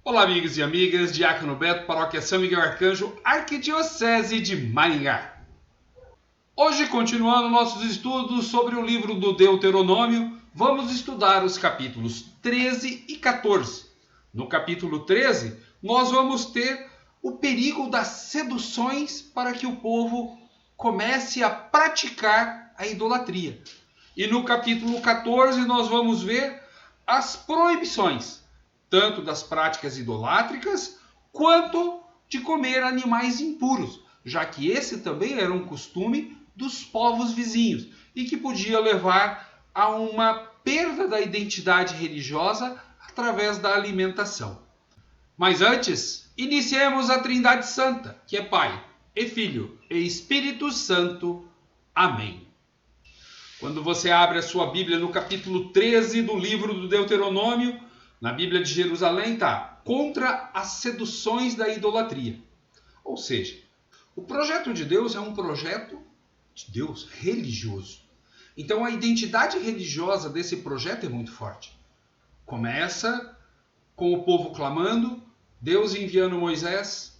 Olá, amigos e amigas, Diácono Beto, Paróquia São Miguel Arcanjo, Arquidiocese de Maringá. Hoje, continuando nossos estudos sobre o livro do Deuteronômio, vamos estudar os capítulos 13 e 14. No capítulo 13, nós vamos ter o perigo das seduções para que o povo comece a praticar a idolatria. E no capítulo 14, nós vamos ver as proibições, tanto das práticas idolátricas, quanto de comer animais impuros, já que esse também era um costume dos povos vizinhos e que podia levar a uma perda da identidade religiosa através da alimentação. Mas antes, iniciemos a Trindade Santa, que é Pai, e Filho, e Espírito Santo. Amém. Quando você abre a sua Bíblia no capítulo 13 do livro do Deuteronômio, na Bíblia de Jerusalém está contra as seduções da idolatria. Ou seja, o projeto de Deus é um projeto de Deus religioso. Então a identidade religiosa desse projeto é muito forte. Começa com o povo clamando, Deus enviando Moisés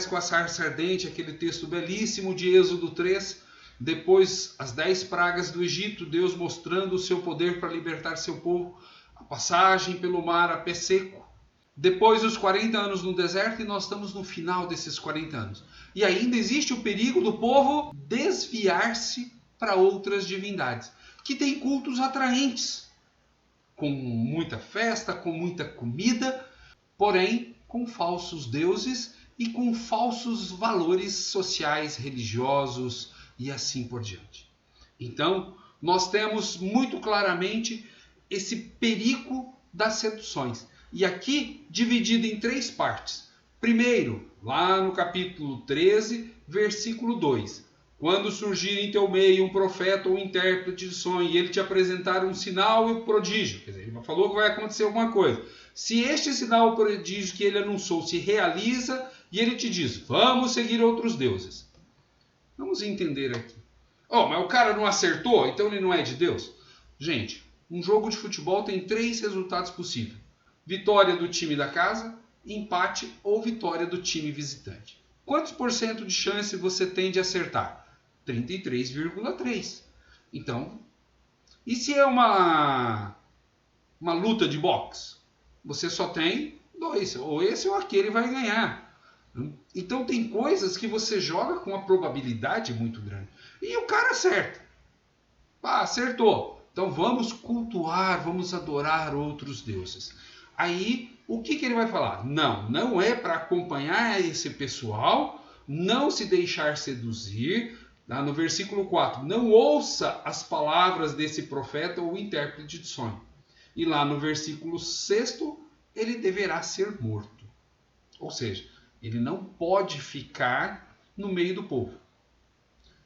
com a sarça ardente, aquele texto belíssimo de Êxodo 3. Depois, as 10 pragas do Egito, Deus mostrando o seu poder para libertar seu povo, a passagem pelo mar a pé seco. Depois, os 40 anos no deserto, e nós estamos no final desses 40 anos. E ainda existe o perigo do povo desviar-se para outras divindades, que têm cultos atraentes, com muita festa, com muita comida, porém com falsos deuses e com falsos valores sociais, religiosos, e assim por diante. Então, nós temos muito claramente esse perigo das seduções. E aqui, dividido em 3 partes. Primeiro, lá no capítulo 13, versículo 2. Quando surgir em teu meio um profeta ou intérprete de sonho, e ele te apresentar um sinal e um prodígio, quer dizer, ele falou que vai acontecer alguma coisa. Se este sinal ou prodígio que ele anunciou se realiza, e ele te diz, vamos seguir outros deuses. Vamos entender aqui. Mas o cara não acertou, então ele não é de Deus? Gente, um jogo de futebol tem 3 resultados possíveis. Vitória do time da casa, empate ou vitória do time visitante. Quantos por cento de chance você tem de acertar? 33,3. Então, e se é uma luta de boxe? Você só tem 2, ou esse ou aquele vai ganhar. Então tem coisas que você joga com uma probabilidade muito grande. E o cara acerta. Acertou. Então vamos cultuar, vamos adorar outros deuses. Aí o que ele vai falar? Não é para acompanhar esse pessoal, não se deixar seduzir. Lá no versículo 4, não ouça as palavras desse profeta ou intérprete de sonho. E lá no versículo 6, ele deverá ser morto. Ou seja, ele não pode ficar no meio do povo.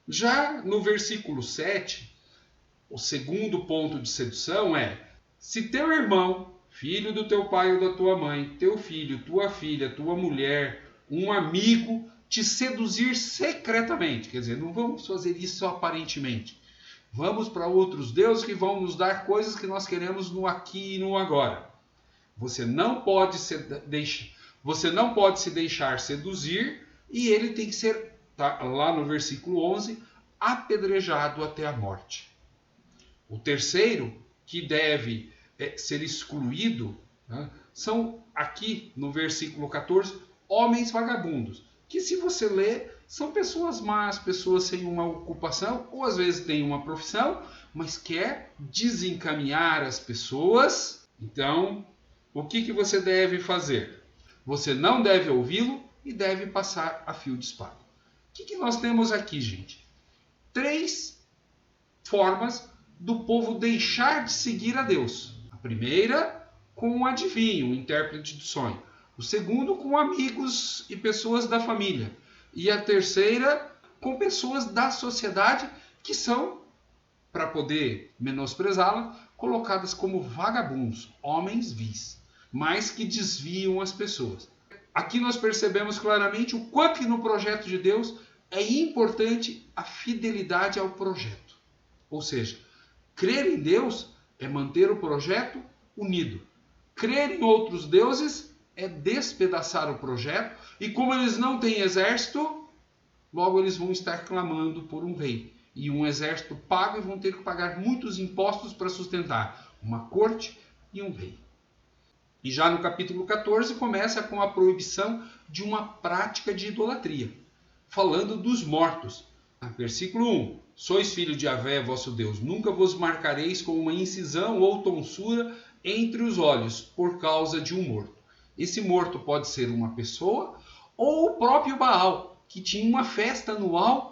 Já no versículo 7, o segundo ponto de sedução é: se teu irmão, filho do teu pai ou da tua mãe, teu filho, tua filha, tua mulher, um amigo, te seduzir secretamente, quer dizer, não vamos fazer isso aparentemente. Vamos para outros deuses que vão nos dar coisas que nós queremos no aqui e no agora. Você não pode se deixar seduzir, e ele tem que ser, lá no versículo 11, apedrejado até a morte. O terceiro, que deve ser excluído, são aqui no versículo 14, homens vagabundos, que se você ler, são pessoas más, pessoas sem uma ocupação, ou às vezes têm uma profissão, mas quer desencaminhar as pessoas. Então, o que você deve fazer? Você não deve ouvi-lo e deve passar a fio de espada. O que nós temos aqui, gente? 3 formas do povo deixar de seguir a Deus. A primeira, com um adivinho, um intérprete de sonho. O segundo, com amigos e pessoas da família. E a terceira, com pessoas da sociedade que são, para poder menosprezá-la, colocadas como vagabundos, homens vis, mas que desviam as pessoas. Aqui nós percebemos claramente o quanto que no projeto de Deus é importante a fidelidade ao projeto. Ou seja, crer em Deus é manter o projeto unido. Crer em outros deuses é despedaçar o projeto, e como eles não têm exército, logo eles vão estar clamando por um rei. E um exército pago, e vão ter que pagar muitos impostos para sustentar uma corte e um rei. E já no capítulo 14 começa com a proibição de uma prática de idolatria, falando dos mortos. Versículo 1. Sois filho de Yahvé, vosso Deus, nunca vos marcareis com uma incisão ou tonsura entre os olhos, por causa de um morto. Esse morto pode ser uma pessoa ou o próprio Baal, que tinha uma festa anual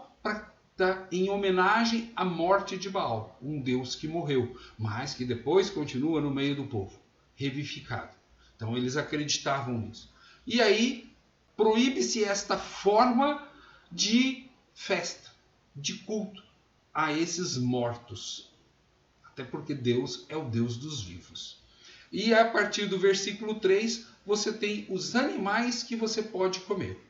em homenagem à morte de Baal, um deus que morreu, mas que depois continua no meio do povo, revivificado. Então eles acreditavam nisso. E aí proíbe-se esta forma de festa, de culto a esses mortos. Até porque Deus é o Deus dos vivos. E a partir do versículo 3, você tem os animais que você pode comer.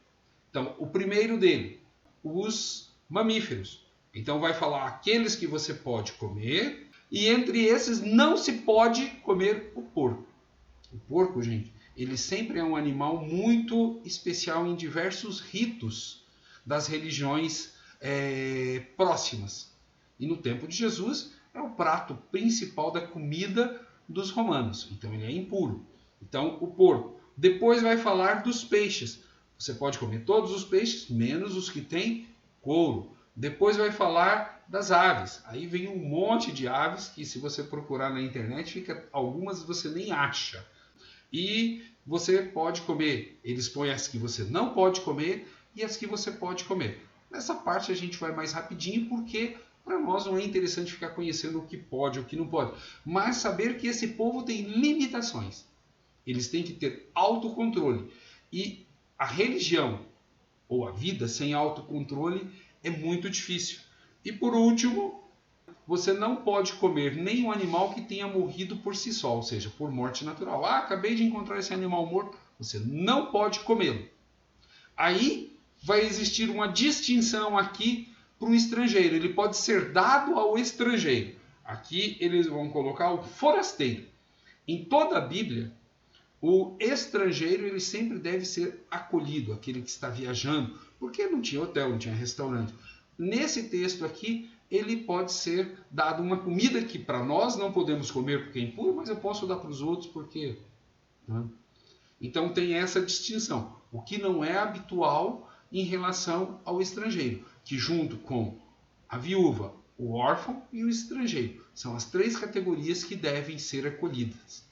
Então, o primeiro dele, os mamíferos. Então vai falar aqueles que você pode comer, e entre esses não se pode comer o porco. O porco, gente, ele sempre é um animal muito especial em diversos ritos das religiões próximas. E no tempo de Jesus é o prato principal da comida dos romanos. Então ele é impuro. Então o porco. Depois vai falar dos peixes. Você pode comer todos os peixes, menos os que têm couro. Depois vai falar das aves. Aí vem um monte de aves que, se você procurar na internet, algumas você nem acha. E você pode comer. Eles põem as que você não pode comer e as que você pode comer. Nessa parte a gente vai mais rapidinho, porque para nós não é interessante ficar conhecendo o que pode e o que não pode. Mas saber que esse povo tem limitações. Eles têm que ter autocontrole. E a religião, ou a vida sem autocontrole, é muito difícil. E por último, você não pode comer nenhum animal que tenha morrido por si só, ou seja, por morte natural. Acabei de encontrar esse animal morto, você não pode comê-lo. Aí vai existir uma distinção aqui para o estrangeiro. Ele pode ser dado ao estrangeiro. Aqui eles vão colocar o forasteiro. Em toda a Bíblia, o estrangeiro ele sempre deve ser acolhido, aquele que está viajando, porque não tinha hotel, não tinha restaurante. Nesse texto aqui, ele pode ser dado uma comida que para nós não podemos comer porque é impuro, mas eu posso dar para os outros porque... Então tem essa distinção. O que não é habitual em relação ao estrangeiro, que junto com a viúva, o órfão e o estrangeiro, são as três categorias que devem ser acolhidas.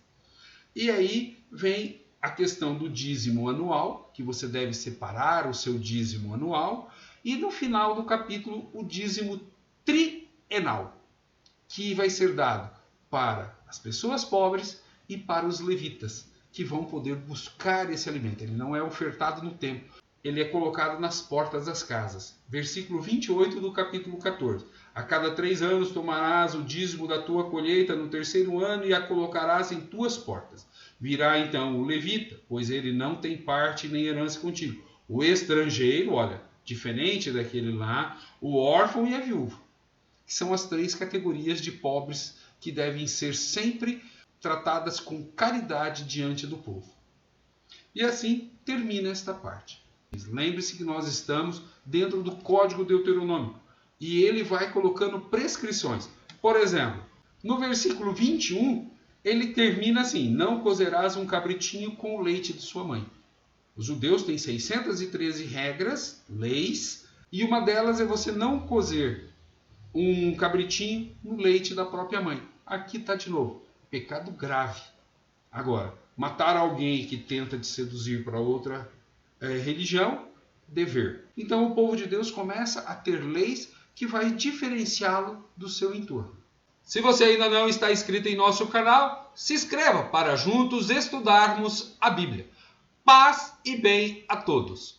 E aí vem a questão do dízimo anual, que você deve separar o seu dízimo anual, e no final do capítulo o dízimo trienal, que vai ser dado para as pessoas pobres e para os levitas, que vão poder buscar esse alimento. Ele não é ofertado no templo, ele é colocado nas portas das casas. Versículo 28 do capítulo 14. A cada 3 anos tomarás o dízimo da tua colheita no terceiro ano e a colocarás em tuas portas. Virá então o levita, pois ele não tem parte nem herança contigo. O estrangeiro, olha, diferente daquele lá, o órfão e a viúva, que são as três categorias de pobres que devem ser sempre tratadas com caridade diante do povo. E assim termina esta parte. Lembre-se que nós estamos dentro do Código Deuteronômico e ele vai colocando prescrições. Por exemplo, no versículo 21, ele termina assim: não cozerás um cabritinho com o leite de sua mãe. Os judeus têm 613 regras, leis, e uma delas é você não cozer um cabritinho no leite da própria mãe. Aqui está de novo, pecado grave. Agora, matar alguém que tenta te seduzir para outra religião, dever. Então o povo de Deus começa a ter leis que vai diferenciá-lo do seu entorno. Se você ainda não está inscrito em nosso canal, se inscreva para juntos estudarmos a Bíblia. Paz e bem a todos!